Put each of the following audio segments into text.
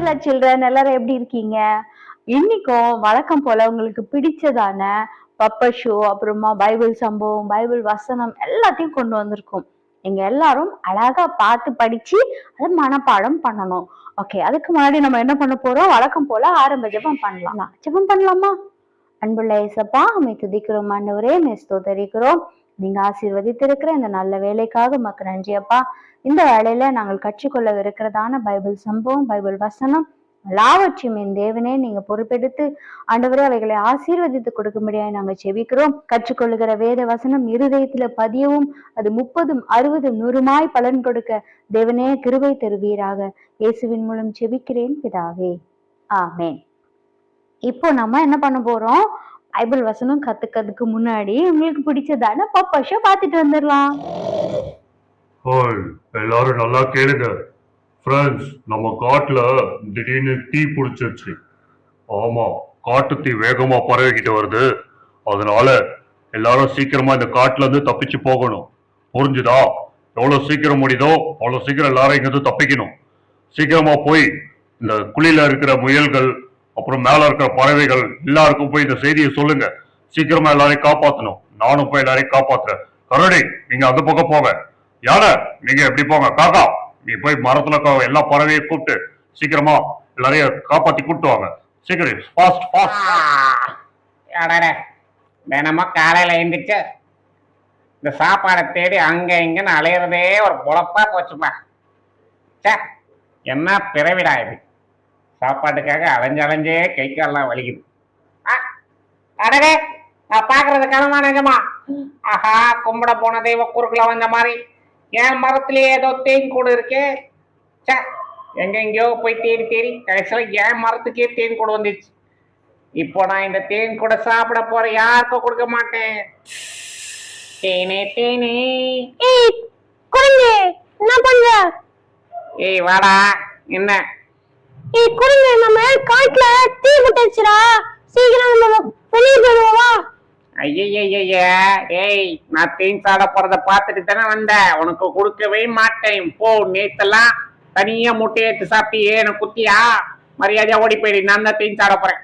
Hello children, எல்லாரும் எப்படி இருக்கீங்க? இன்னைக்கும் வழக்கம் போல உங்களுக்கு பிடிச்சதான பப்பர் ஷோ, அப்புறமா பைபிள் சம்பவம், பைபிள் வசனம் எல்லாத்தையும் கொண்டு வந்திருக்கோம். நீங்க எல்லாரும் அழகா பார்த்து படிச்சு அதை மனப்பாடம் பண்ணணும். ஓகே, அதுக்கு முன்னாடி நம்ம என்ன பண்ண போறோம்? வழக்கம் போல ஆரம்ப ஜெபம் பண்ணலாம். ஜெபம் பண்ணலாமா? அன்புள்ள இயேசப்பா, உம்மை துதிக்கிறோம் ஆண்டவரே, உம்மை ஸ்தோத்தரிக்கிறோம். நீங்க ஆசீர்வதித்திருக்கிற இந்த நல்ல வேலைக்காக உமக்கு நன்றி அப்பா. இந்த வேலையில நாங்கள் கற்றுக்கொள்ளவிருக்கிறதான பைபிள் சம்பவம், பைபிள் வசனம் எல்லாவற்றையும் என் தேவனே நீங்க பொறுப்பெடுத்து ஆண்டவரே அவைகளை ஆசீர்வதித்து கொடுக்கும்படியாக நாங்கள் செபிக்கிறோம். கற்றுக்கொள்ளுகிற வேத வசனம் இருதயத்துல பதியவும் அது 30, 60, 100 பலன் கொடுக்க தேவனே கிருபை தருவீராக. இயேசுவின் மூலம் செபிக்கிறேன் பிதாவே, ஆமென். இப்போ நம்ம என்ன பண்ண போறோம்? பைபிள் வசனம் கத்துக்கிறதுக்கு முன்னாடி உங்களுக்கு பிடிச்சதான பப்பா ஷோ பார்த்துட்டு வந்துடலாம். ஹாய், எல்லாரும் நல்லா கேளுங்க. ஃப்ரெண்ட்ஸ், நம்ம காட்டுல திடீர்னு தீ பிடிச்சிருச்சு. ஆமா, காட்டு தீ வேகமா பரவிக்கிட்டு வருது. அதனால எல்லாரும் சீக்கிரமா இந்த காட்டுல இருந்து தப்பிச்சு போகணும். புரிஞ்சுதா? எவ்வளவு சீக்கிரம் முடியுதோ அவ்வளவு சீக்கிரம் எல்லாரும் இங்க இருந்து தப்பிக்கணும். சீக்கிரமா போய் இந்த குழியில இருக்கிற முயல்கள், அப்புறம் மேல இருக்கிற பறவைகள் எல்லாருக்கும் போய் இந்த செய்தியை சொல்லுங்க. சீக்கிரமா எல்லாரையும் காப்பாத்தணும். நானும் போய் எல்லாரையும் காப்பாத்துறேன். கரடி, நீங்க அந்த பக்கம் போங்க. யானை, நீங்க எப்படி போங்க. காக்கா, நீ போய் மரத்துல எல்லா பறவையும் கூப்பிட்டு சீக்கிரமா எல்லாரையும் காப்பாத்தி கூப்பிட்டு வாங்க. சீக்கிரம், ஃபாஸ்ட் ஃபாஸ்ட். தினமும் காலையில எழுந்திரிச்சு இந்த சாப்பாடை தேடி அங்க இங்கன்னு அலையிறதே ஒரு பொழப்பா போச்சுப்பா. சே, என்ன பிறவிடா இது. சாப்பாட்டுக்காக அலைஞ்சே கை கால்லாம் வலிக்குது. அடடே, நான் பாக்குறது கனமா நிஜமா? ஆஹா, கும்பிட போன தெய்வ குறுக்குல வந்த மாதிரி என் மரத்திலேயே ஏதோ தேன் கூடு இருக்கே. சே, எங்கெங்கயோ போய் தேடி தேடி கடைசியில என் மரத்துக்கே தேன் கூடு வந்துச்சு. இப்போ நான் இந்த தேன் கூட சாப்பிட போறேன், யாருக்கும் கொடுக்க மாட்டேன். தேனே தேனே. குரங்கு, என்ன பண்ற? ஏய் வாடா. என்ன? குரங்கு, நம்ம காட்டுல தீ முட்டுச்சுடா. சீக்கிரம் நம்ம வெளியே போயிடுவோமா? ஐய, ஏய், நான் தேன் சாட போறத பார்த்துட்டு தானே வந்தேன். உனக்கு கொடுக்கவே மாட்டேன். போ. நேத்தெல்லாம் தனியா முட்டையை எடுத்து சாப்பிட்டியே, எனக்கு குத்தியா? மரியாதையா ஓடி போயிடு. நான் தான் தேன் சாட போறேன்.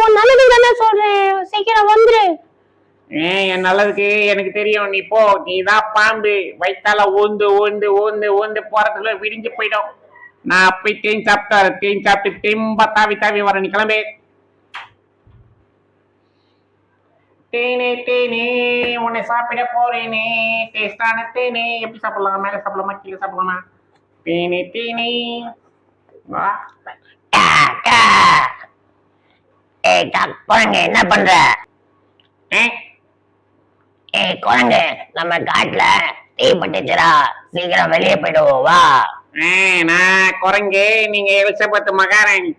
உன் நல்லது தானே சொல்றேன், சீக்கிரம் வந்துரு. என் நல்லதுக்கு எனக்கு தெரியும். நீ போ. நீ தான் பாம்பு. வயிற்றால ஊந்து ஊந்து ஊந்து ஊந்து போறதுக்குள்ள விடிஞ்சு போயிடும். நான் போய் தேன் சாப்பிட்டாரு. தேன் சாப்பிட்டு திரும்ப தாவி தாவி வர. நீ கிளம்பு. தேனே தேனே, உன்னை சாப்பிட போறேனே. டேஸ்டான தேனே. எப்படி சாப்பிடலாம்? மேல சாப்பிடலாமா, கீழே சாப்பிடலாமா? தேனே தேனே. வா. குரங்கு, என்ன பண்ற? குரங்கு, நம்ம காட்டுல தீ பட்டுச்சுடா. சீக்கிரம் வெளியே போயிடுவோம், வா. நான் குரங்கு, நீங்க எலிசபெத் மகாராணி.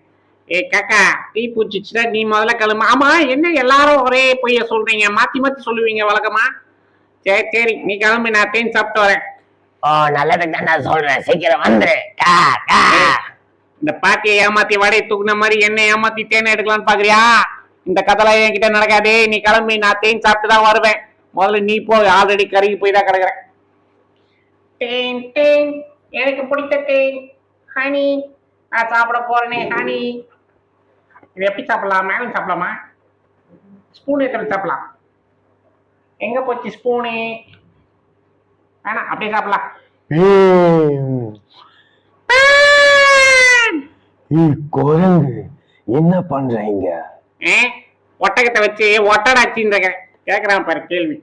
காக்கா, தீ பூச்சிச்சுடா. நீ முதல்ல கிளம்பு. ஆமா, என்ன எல்லாரும் ஒரே பொய்ய சொல்றீங்க? மாத்தி மாத்தி சொல்லுவீங்க வழக்கமா? சரி சரி, நீ கிளம்பு. நான் தேன் சாப்பிட்டு வரேன். நல்லதுக்கு தான் சொல்றேன், சீக்கிரம் வந்துரு. இந்த பாட்டியை ஏமாத்தி வடையை தூக்குன மாதிரி என்ன ஏமாத்தி தேனை எடுக்கலான்னு பாக்குறியா? இந்த கதைலாம் என்கிட்ட நடக்காதே. நீ கிளம்பி. நான் தேன் சாப்பிட்டு தான் வருவேன். முதல்ல நீ போய். ஆல்ரெடி கருகி போய் தான் கிடக்குறேன். தேன் தேன், எனக்கு பிடித்த தேன். ஹனி, நான் சாப்பிட போறேனே ஹனி. இது எப்படி சாப்பிடலாம்? மேலே சாப்பிடலாமா? ஸ்பூன் எத்தனை சாப்பிடலாம்? எங்க போச்சு ஸ்பூனு? வேணாம், அப்படியே சாப்பிடலாம். குரங்கு, என்ன பண்றீங்க? ஒட்டகத்தை வச்சு ஒட்டடாச்சின்னு கேக்குறான் பாரு கேள்வி.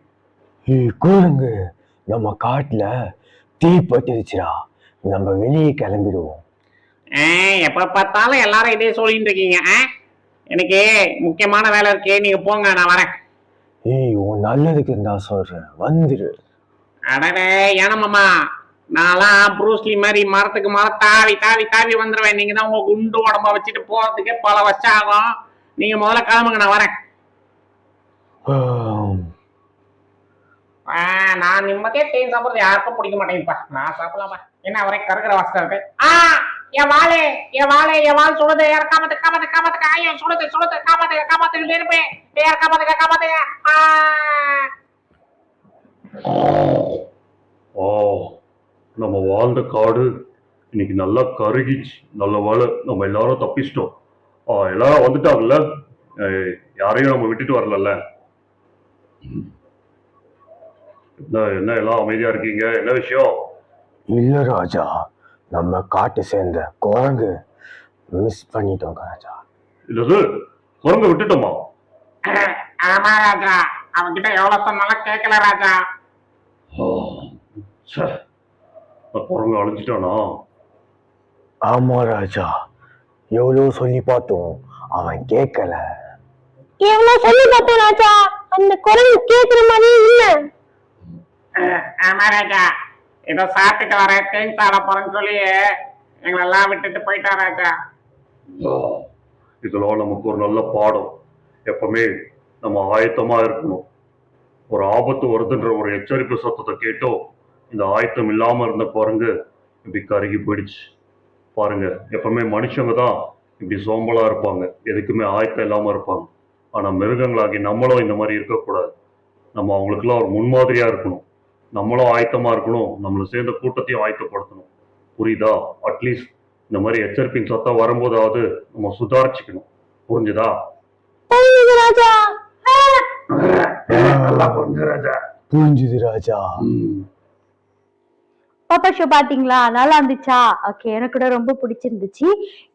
குரங்கு, நம்ம காட்டுல தீ பட்டுருச்சுடா. நம்ம வெளியே கிளம்பிடுவோம். எப்ப பார்த்தாலும் எல்லாரும் இதே சொல்லிட்டு இருக்கீங்க. எனக்கு முக்கியமான வேலை இருக்கே, நீங்க போங்க, நான் வரேன். உன் நல்லதுக்கு தான் சொல்றேன், வந்துரு. அடடே, ஏனம்மா, நான்லாம் ப்ரூஸ்லி மாதிரி மரத்துக்கு மரம் தாவி தாவி தாவி வந்துடுவேன். நீங்க தான் உங்க குண்டு உடம்ப வச்சுட்டு போறதுக்கே பல வருஷம் ஆகும். நீங்க முதல்ல கிளம்புங்க, நான் வரேன். நான் நிம்மதியா தேன் சாப்பிடுறது யாருக்கும் பிடிக்க மாட்டேங்குப்பா. நான் சாப்பிடலாமா? என்ன அவரே கருக்கிற வாசம் இருக்கு. என் வாழை என் வாழை என் வாழ் சொல்லுது. யார் காப்பாத்து காப்பாத்து காப்பாத்துக்க. ஐயோ, சொல்லுது சொல்லுது. காப்பாத்துக்க காப்பாத்துக்கிட்டே இருப்பேன். யார் காப்பாத்துக்க காப்பாத்துக்க. நம்ம வாழ்ந்த காடு இன்னைக்கு நல்லா கருகிச்சு. நல்ல வேலை நம்ம எல்லாரும் தப்பிச்சிட்டோம். எல்லாரும் வந்துட்டாங்கல்ல? அஹ் யாரையும் நம்ம விட்டுட்டு வரலல்ல? என்ன என்ன எல்லாம் அமைதியா இருக்கீங்க? என்ன விஷயம்? இல்ல ராஜா, நம்ம காட்டு சேர்ந்த குரங்கு மிஸ் பண்ணிட்டோம் ராஜா. இல்லது குரங்க விட்டுட்டோமா? ஆமா ராஜா, அவன்கிட்ட எவ்வளவு சொன்னாலும் கேட்கல ராஜா. ச்சே, அந்த குரங்கு அழிஞ்சிட்டானா? ஆமா ராஜா, எவ்வளவு சொல்லி பார்த்தோம், அவன் கேட்கல. எவ்வளவு சொல்லி பார்த்தேன் ராஜா, அந்த குரங்கு கேக்குற மாதிரி இல்ல. ஆமா ராஜா, ஏதோ சாப்பிட்டுட்டு வர தேன் சாட போறேன்னு சொல்லி எங்களெல்லாம் விட்டுட்டு போயிட்டான் ராஜா. இதெல்லாம் நமக்கு ஒரு நல்ல பாடம். எப்பவுமே நம்ம ஆயத்தமா இருக்கணும். ஒரு ஆபத்து வருதுன்ற ஒரு எச்சரிப்பு சத்தத்தை கேட்டோ இந்த ஆயத்தம் இல்லாம இருந்த குரங்கு இப்படி கருகி போயிடுச்சு. பாருங்க, எப்பவுமே மனுஷங்க தான் இப்படி சோம்பலா இருப்பாங்க, எதுக்குமே ஆயத்தம் இல்லாம இருப்பாங்க. ஆனா மிருகங்களாகி நம்மளும் இந்த மாதிரி இருக்கக்கூடாது. நம்ம அவங்களுக்குலாம் ஒரு முன்மாதிரியா இருக்கணும். நம்மளும் ஆயத்தமா இருக்கணும், நம்மளை சேர்ந்த கூட்டத்தையும் ஆயத்தப்படுத்தணும். புரியுதா? அட்லீஸ்ட் இந்த மாதிரி எச்சரிப்பின் சத்தம் வரும்போதாவது நம்ம சுதாரிச்சுக்கணும். புரிஞ்சுதா? புரியுது ராஜா. புரிஞ்சுது ராஜா. பாப்பா ஷோ பாத்தீங்களா? நல்லா இருந்துச்சா? ஓகே, எனக்கு கூட ரொம்ப பிடிச்சிருந்துச்சு.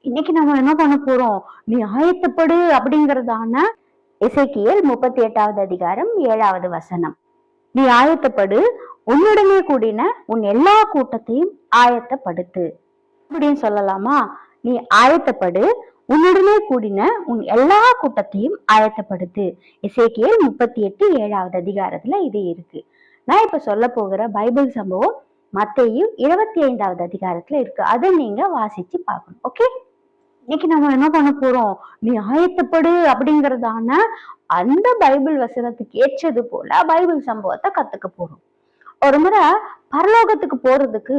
இன்னைக்கு நம்ம என்ன பண்ண போறோம்? நீ ஆயத்தப்படு அப்படிங்கறதான எசேக்கியேல் 38வது அதிகாரம் 7வது வசனம். நீ ஆயத்தப்படு, உன்னுடனே கூடின உன் எல்லா கூட்டத்தையும் ஆயத்தப்படுத்து அப்படின்னு சொல்லலாமா? நீ ஆயத்தப்படு, உன்னுடனே கூடின உன் எல்லா கூட்டத்தையும் ஆயத்தப்படுத்து. எசேக்கியேல் 38 7வது அதிகாரத்துல இது இருக்கு. நான் இப்ப சொல்ல போகிற பைபிள் சம்பவம் மத்தேயு 25வது அதிகாரத்துல இருக்கு. அதை நீங்க வாசிச்சு பார்க்கணும். ஓகே, இன்னைக்கு நம்ம என்ன பண்ண போறோம்? நீ ஆயத்தப்படு அப்படிங்கறதான அந்த பைபிள் வசனத்துக்கு ஏற்றது போல பைபிள் சம்பவத்தை கத்துக்க போறோம். ஒரு முறை பரலோகத்துக்கு போறதுக்கு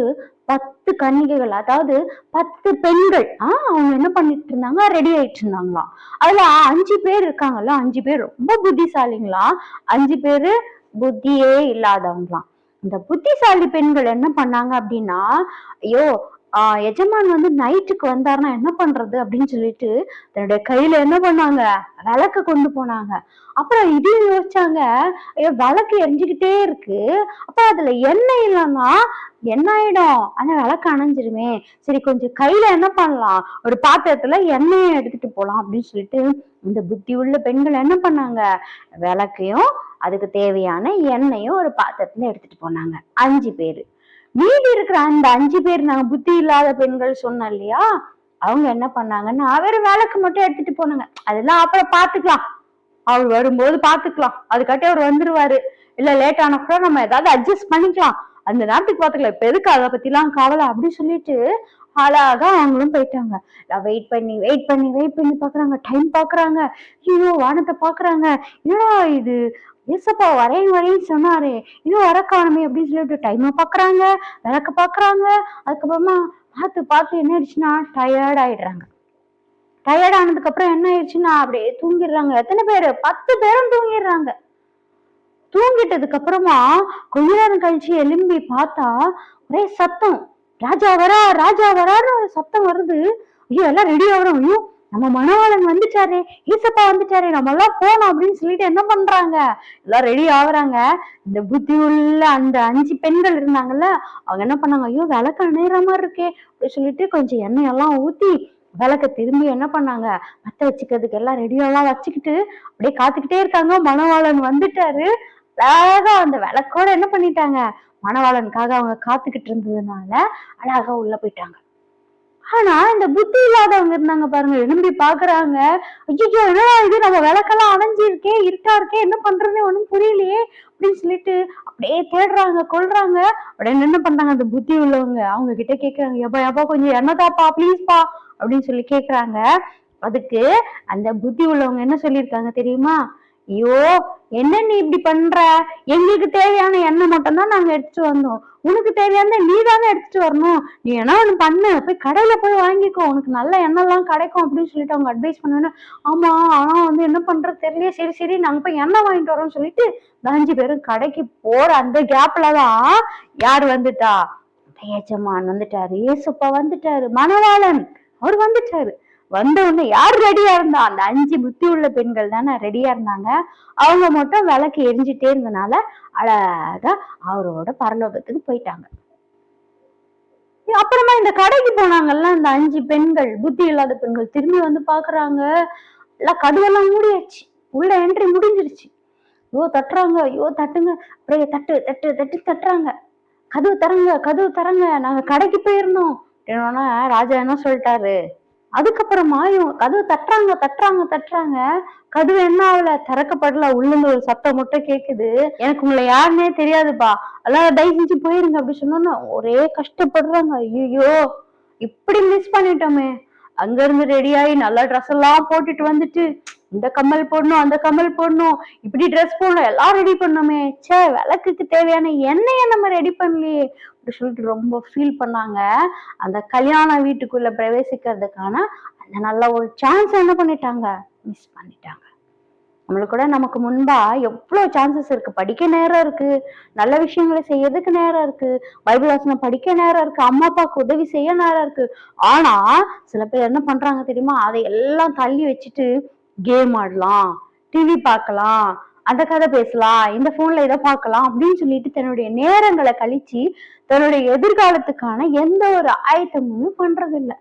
10 கன்னிகைகள், அதாவது 10 பெண்கள் அவங்க என்ன பண்ணிட்டு இருந்தாங்க? ரெடி ஆயிட்டு இருந்தாங்களாம். அதுல 5 பேர் இருக்காங்கல்ல, 5 பேர் ரொம்ப புத்திசாலிங்களாம், 5 பேரு புத்தியே இல்லாதவங்களாம். இந்த புத்திசாலி பெண்கள் என்ன பண்ணாங்க அப்படின்னா, ஐயோ எஜமான் வந்து நைட்டுக்கு வந்தாருன்னா என்ன பண்றது அப்படின்னு சொல்லிட்டு தன்னுடைய கையில என்ன பண்ணாங்க? விளக்க கொண்டு போனாங்க. அப்புறம் இதையும் யோசிச்சாங்க, ஐயோ விளக்கு எரிஞ்சுக்கிட்டே இருக்கு, அப்ப அதுல எண்ணெய் இல்லைன்னா என்ன ஆயிடும்? அந்த விளக்கு அணைஞ்சிருமே, சரி கொஞ்சம் கையில என்ன பண்ணலாம், ஒரு பாத்திரத்துல எண்ணெயை எடுத்துட்டு போலாம் அப்படின்னு சொல்லிட்டு இந்த புத்தி உள்ள பெண்கள் என்ன பண்ணாங்க? விளக்கையும் அதுக்கு தேவையான எண்ணெயும் ஒரு பாத்திரத்துல எடுத்துட்டு போனாங்க. 5 பேரு. மீதி இருக்கிற அந்த 5 பேர், நாங்க புத்தி இல்லாத பெண்கள் சொன்னோம் இல்லையா, அவங்க என்ன பண்ணாங்கன்னா வெறும் விளக்கு மட்டும் எடுத்துட்டு போனாங்க. அதெல்லாம் அப்புறம் பாத்துக்கலாம், அவர் வரும்போது பாத்துக்கலாம், அதுக்காட்டி அவர் வந்துருவாரு, இல்ல லேட் ஆன கூட நம்ம ஏதாவது அட்ஜஸ்ட் பண்ணிக்கலாம், அந்த நேரத்துக்கு பாத்துக்கலாம், இப்ப எதுக்கு அதை பத்தி எல்லாம் கவலை அப்படின்னு சொல்லிட்டு அழகா அவங்களும் போயிட்டாங்க. வெயிட் பண்ணி பாக்குறாங்க, டைம் பாக்குறாங்க, ஐயோ வானத்தை பாக்குறாங்க, என்னடா இது ஏசப்பா வரையும் சொன்னாரு, இன்னும் வர காணுமே அப்படின்னு சொல்லிட்டு டைமை பாக்குறாங்க, விளக்க பாக்குறாங்க. அதுக்கப்புறமா பார்த்து என்ன ஆயிடுச்சுன்னா டயர்ட் ஆயிடுறாங்க. டயர்ட் ஆனதுக்கு அப்புறம் என்ன ஆயிடுச்சுன்னா அப்படியே தூங்கிடுறாங்க. எத்தனை பேரு? 10 பேரும் தூங்கிடுறாங்க. தூங்கிட்டதுக்கு அப்புறமா கொஞ்ச நேரம் கழிச்சு எலும்பி பார்த்தா ஒரே சத்தம், ராஜா வரான்னு ஒரு சத்தம் வருது. ஐயோ எல்லாம் ரெடி ஆகிறோம், ஐயோ நம்ம மணவாளன் வந்துட்டாரே, ஈசப்பா வந்துட்டாரே, நம்ம எல்லாம் போனோம் அப்படின்னு சொல்லிட்டு என்ன பண்றாங்க? எல்லாம் ரெடி ஆகுறாங்க. இந்த புத்தி உள்ள அந்த 5 பெண்கள் இருந்தாங்கல்ல, அவங்க என்ன பண்ணாங்க? ஐயோ விளக்கு அணையிற மாதிரி இருக்கே அப்படின்னு சொல்லிட்டு கொஞ்சம் எண்ணெய் எல்லாம் ஊத்தி விளக்க திரும்பி என்ன பண்ணாங்க? பத்த வச்சுக்கிறதுக்கு எல்லாம் ரெடியெல்லாம் வச்சுக்கிட்டு அப்படியே காத்துக்கிட்டே இருக்காங்க. மணவாளன் வந்துட்டாரு. அழகா அந்த விளக்கோட என்ன பண்ணிட்டாங்க? மணவாளனுக்காக அவங்க காத்துக்கிட்டு இருந்ததுனால அழகா உள்ள போயிட்டாங்க. ஆனா இந்த புத்தி இல்லாதவங்க இருந்தாங்க பாருங்க, எழும்பி பாக்குறாங்க, ஐயோ என்னடா இது, நம்ம விளக்கெல்லாம் அணைஞ்சிருக்கே, இருட்டா இருக்கே, என்ன பண்றதுன்னு ஒண்ணும் புரியலையே அப்படின்னு சொல்லிட்டு அப்படியே தேடுறாங்க, கொள்றாங்க. அப்படின்னு என்ன பண்றாங்க? அந்த புத்தி உள்ளவங்க அவங்க கிட்ட கேக்குறாங்க, எப்பா கொஞ்சம் எண்ணதாப்பா ப்ளீஸ்பா அப்படின்னு சொல்லி கேக்குறாங்க. அதுக்கு அந்த புத்தி உள்ளவங்க என்ன சொல்லியிருக்காங்க தெரியுமா? ஐயோ என்ன நீ இப்படி பண்ற, எங்களுக்கு தேவையான எண்ணெய் மட்டும் தான் நாங்க எடுத்துட்டு வந்தோம், உனக்கு தேவையான நீ தானே எடுத்துட்டு வரணும், நீ என்ன ஒண்ணு பண்ணு, போய் கடையில போய் வாங்கிக்கோ, உனக்கு நல்ல எண்ணெய் எல்லாம் கிடைக்கும் அப்படின்னு சொல்லிட்டு அவங்க அட்வைஸ் பண்ணுவேன்னு. ஆமா ஆனா வந்து என்ன பண்றது தெரியலையே, சரி நாங்க போய் எண்ணெய் வாங்கிட்டு வரோம்னு சொல்லிட்டு 5 பேரும் கடைக்கு போற அந்த கேப்லதான் யார் வந்துட்டா? எஜமான் வந்துட்டாரு, ஏசப்பா வந்துட்டாரு, மணவாளன் அவர் வந்துட்டாரு. வந்த உடனே யார் ரெடியா இருந்தா? அந்த 5 புத்தி உள்ள பெண்கள் தானே ரெடியா இருந்தாங்க. அவங்க மட்டும் விளக்கு எரிஞ்சிட்டே இருந்தனால அழகா அவரோட பரலோகத்துக்கு போயிட்டாங்க. அப்புறமா இந்த கடைக்கு போனாங்கல்ல அந்த 5 பெண்கள், புத்தி இல்லாத பெண்கள், திரும்பி வந்து பாக்குறாங்க, எல்லாம் கதவெல்லாம் மூடியாச்சு, உள்ள என்ட்ரி முடிஞ்சிருச்சு. ஐயோ தட்டுறாங்க, ஐயோ தட்டுங்க, அப்படியே தட்டு தட்டு தட்டு தட்டுறாங்க, கதவு தரங்க, கதவு தரங்க, நாங்க கடைக்கு போயிருந்தோம். என்னன்னா ராஜா என்ன சொல்லிட்டாரு, அதுக்கப்புறமா இவங்க கதவு தட்டுறாங்க தட்டுறாங்க தட்டுறாங்க, கதவு என்ன ஆகல, திறக்கப்படல. உள்ளுங்க ஒரு சத்தம் மட்டும் கேக்குது, எனக்கு உங்களை யாருன்னே தெரியாதுப்பா, எல்லாம் தயவு செஞ்சு போயிருங்க அப்படி சொன்னோன்னா ஒரே கஷ்டப்படுறாங்க. ஐயோ இப்படி மிஸ் பண்ணிட்டோமே. அங்க இருந்து ரெடியாகி நல்லா ட்ரெஸ் எல்லாம் போட்டுட்டு வந்துட்டு, இந்த கம்மல் போடணும், அந்த கம்மல் போடணும், இப்படி ட்ரெஸ் போடணும், எல்லாம் ரெடி பண்ணோமே, சே விளக்குக்கு தேவையான எண்ணெயை நம்ம ரெடி பண்ணலையே அப்படி சொல்லிட்டு ரொம்ப ஃபீல் பண்ணாங்க. அந்த கல்யாண வீட்டுக்குள்ள பிரவேசிக்கிறதுக்கான அந்த நல்ல ஒரு சான்ஸ் என்ன பண்ணிட்டாங்க, மிஸ் பண்ணிட்டாங்க. நம்மளுக்கு கூட நமக்கு முன்பா எவ்வளவு சான்சஸ் இருக்கு, படிக்க நேரம் இருக்கு, நல்ல விஷயங்களை செய்யறதுக்கு நேரம் இருக்கு, பைபிள் வசனம் படிக்க நேரம் இருக்கு, அம்மா அப்பாவுக்கு உதவி செய்ய நேரம் இருக்கு. ஆனா சில பேர் என்ன பண்றாங்க தெரியுமா, அதை எல்லாம் தள்ளி வச்சுட்டு கேம் ஆடலாம், டிவி பார்க்கலாம், அந்த கதை பேசலாம், இந்த போன்ல இதை பார்க்கலாம் அப்படின்னு சொல்லிட்டு தன்னுடைய நேரங்களை கழிச்சு தன்னுடைய எதிர்காலத்துக்கான எந்த ஒரு ஆயத்தமும் பண்றது இல்லை.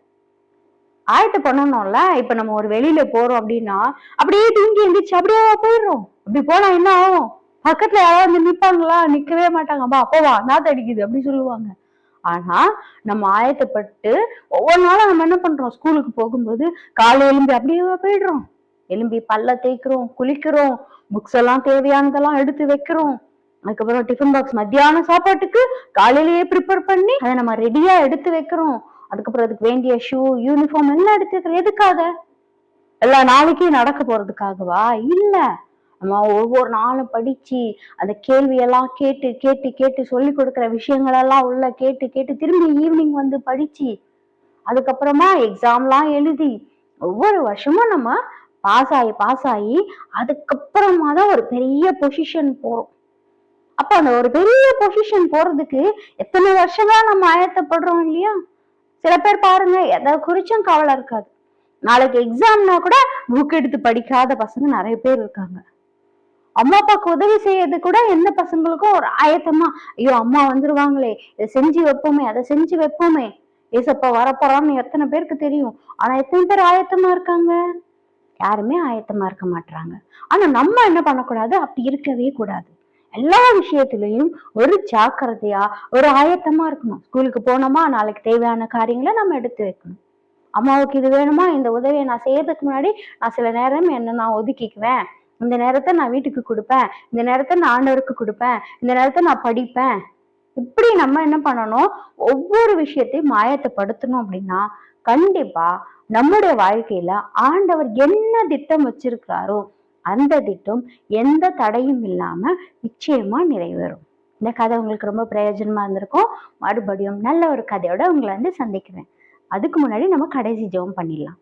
ஆயத்த பண்ணணும்ல. இப்ப நம்ம ஒரு வெளியில போறோம் அப்படின்னா அப்படியே தூங்கி எந்திரிச்சு அப்படியே போயிடுறோம். அப்படி போனா என்ன ஆகும், பக்கத்துல யாராவது வந்து நிப்பாங்களா, நிக்கவே மாட்டாங்க, அப்பா அப்பவா நாத்து அடிக்குது அப்படி சொல்லுவாங்க. ஆனா நம்ம ஆயத்தப்பட்டு ஒவ்வொரு நாளும் நம்ம என்ன பண்றோம், ஸ்கூலுக்கு போகும்போது காலை எலும்பி அப்படியே போயிடுறோம், எலும்பி பல்ல தேய்க்கிறோம், குளிக்கிறோம், புக்ஸ் எல்லாம் தேவையானதெல்லாம் எடுத்து வைக்கிறோம். அதுக்கப்புறம் டிஃபன் பாக்ஸ் மத்தியான சாப்பாட்டுக்கு காலையிலேயே ப்ரிப்பேர் பண்ணி அதை நம்ம ரெடியா எடுத்து வைக்கிறோம். அதுக்கப்புறம் அதுக்கு வேண்டிய ஷூ, யூனிஃபார்ம் எல்லாம் எடுத்து வைக்கிறோம். எதுக்காக? எல்லா நாளைக்கும் நடக்க போறதுக்காகவா? இல்ல, நம்ம ஒவ்வொரு நாளும் படிச்சு அந்த கேள்வியெல்லாம் கேட்டு கேட்டு கேட்டு சொல்லி கொடுக்குற விஷயங்கள் எல்லாம் உள்ள கேட்டு கேட்டு திரும்பி ஈவினிங் வந்து படிச்சு அதுக்கப்புறமா எக்ஸாம்லாம் எழுதி ஒவ்வொரு வருஷமும் நம்ம பாஸ் ஆகி அதுக்கப்புறமா தான் ஒரு பெரிய பொசிஷன் போறோம். அப்ப அந்த ஒரு பெரிய பொசிஷன் போறதுக்கு எத்தனை வருஷமா நம்ம ஆயத்தப்படுறோம் இல்லையா? சில பேர் பாருங்க, எதை குறிச்சும் கவலை இருக்காது, நாளைக்கு எக்ஸாம்னா கூட புக் எடுத்து படிக்காத பசங்க நிறைய பேர் இருக்காங்க. அம்மா அப்பாவுக்கு உதவி செய்யறது கூட எந்த பசங்களுக்கும் ஒரு ஆயத்தமா, ஐயோ அம்மா வந்துருவாங்களே, இதை செஞ்சு வைப்போமே, அதை செஞ்சு வைப்போமே, ஏசப்பா வரப்போறான்னு எத்தனை பேருக்கு தெரியும். ஆனா எத்தனை பேர் ஆயத்தமா இருக்காங்க? யாருமே ஆயத்தமா இருக்க மாட்டாங்க. ஆனா நம்ம என்ன பண்ணக்கூடாது, அப்படி இருக்கவே கூடாது. எல்லா விஷயத்திலையும் ஒரு ஜாக்கிரதையா ஒரு ஆயத்தமா இருக்கணும். ஸ்கூலுக்கு போனோமா, நாளைக்கு தேவையான காரியங்களை நம்ம எடுத்து வைக்கணும். அம்மாவுக்கு இது வேணுமா, இந்த உதவியை நான் செய்யறதுக்கு முன்னாடி நான் சில நேரம் என்ன நான் ஒதுக்கிக்குவேன், இந்த நேரத்தை நான் வீட்டுக்கு கொடுப்பேன், இந்த நேரத்தை நான் ஆண்டவருக்கு கொடுப்பேன், இந்த நேரத்தை நான் படிப்பேன். இப்படி நம்ம என்ன பண்ணணும், ஒவ்வொரு விஷயத்தையும் ஆயத்தப்படுத்தணும். அப்படின்னா கண்டிப்பா நம்முடைய வாழ்க்கையில ஆண்டவர் என்ன திட்டம் வச்சிருக்கிறாரோ அந்த திட்டம் எந்த தடையும் இல்லாம நிச்சயமா நிறைவேறும். இந்த கதை உங்களுக்கு ரொம்ப பிரயோஜனமா இருந்திருக்கும். மறுபடியும் நல்ல ஒரு கதையோட உங்களை வந்து சந்திக்கிறேன். அதுக்கு முன்னாடி நம்ம கடைசி ஜெபம் பண்ணிடலாம்.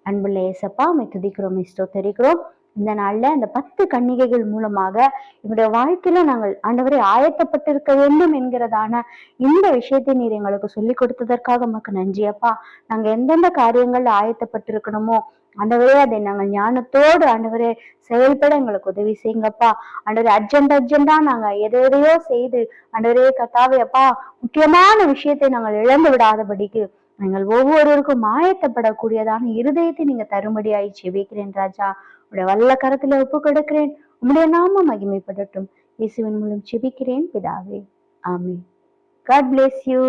அன்புள்ள ஏசப்பா, உம்மை துதிக்கிறோம், ஸ்தோத்திரிக்கிறோம். இந்த நாள்ல இந்த 10 கன்னிகைகள் மூலமாக என்னுடைய வாழ்க்கையில நாங்கள் ஆண்டவரை ஆயத்தப்பட்டிருக்க வேண்டும் என்கிறதான இந்த விஷயத்தை நீர் எங்களுக்கு சொல்லி கொடுத்ததற்காக உமக்கு நன்றி அப்பா. நாங்க எந்தெந்த காரியங்கள்ல ஆயத்தப்பட்டிருக்கணுமோ ஆண்டவரே அதை நாங்கள் ஞானத்தோடு ஆண்டவரே செயல்பட எங்களுக்கு உதவி செய்யுங்கப்பா. ஆண்டவரே அர்ஜென்டா நாங்க எதையோ செய்து ஆண்டவரே கர்த்தாவே அப்பா, முக்கியமான விஷயத்தை நாங்கள் இழந்து விடாதபடிக்கு நீங்கள் ஒவ்வொருவருக்கும் ஆயத்தப்படக்கூடியதான இருதயத்தை நீங்க தரும்படியாய் ஜெபிக்கிறேன் ராஜா. உடைய வல்ல கரத்துல ஒப்பு கொடுக்கிறேன். உம்முடைய நாமம் மகிமைப்படட்டும். இயேசுவின் மூலம் ஜெபிக்கிறேன் பிதாவே, ஆமென். God bless you.